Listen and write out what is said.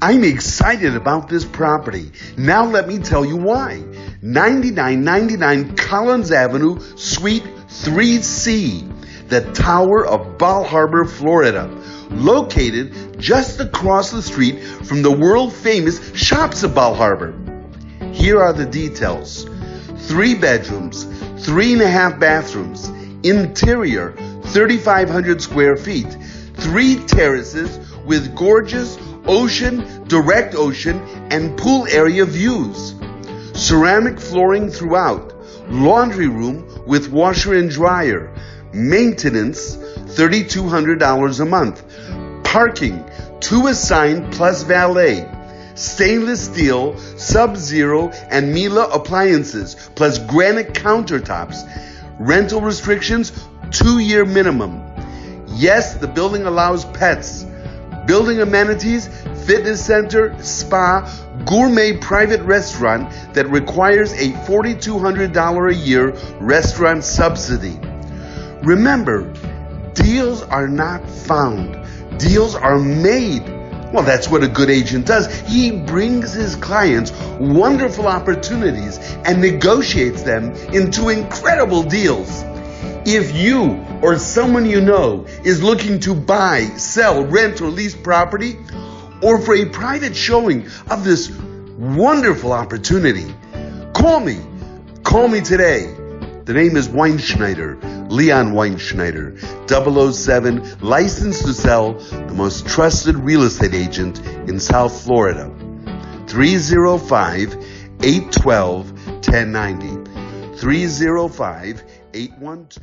I'm excited about this property. Now let me tell you why. 9999 Collins Avenue, Suite 3C, the Tower of Bal Harbour, Florida, located just across the street from the world-famous shops of Bal Harbour. Here are the details. 3 bedrooms, 3.5 bathrooms, interior 3,500 square feet, 3 terraces with gorgeous ocean, direct ocean, and pool area views. Ceramic flooring throughout. Laundry room with washer and dryer. Maintenance $3,200 a month. Parking 2 assigned plus valet. Stainless steel, Subzero, and Miele appliances plus granite countertops. Rental restrictions 2-year minimum. Yes, the building allows pets. Building amenities, fitness center, spa, gourmet private restaurant that requires a $4,200 a year restaurant subsidy. Remember, deals are not found. Deals are made. Well, that's what a good agent does. He brings his clients wonderful opportunities and negotiates them into incredible deals. If you or someone you know is looking to buy, sell, rent, or lease property, or for a private showing of this wonderful opportunity, call me. Call me today. The name is Weinschneider, Leon Weinschneider, 007, licensed to sell, the most trusted real estate agent in South Florida. 305-812-1090. 305-812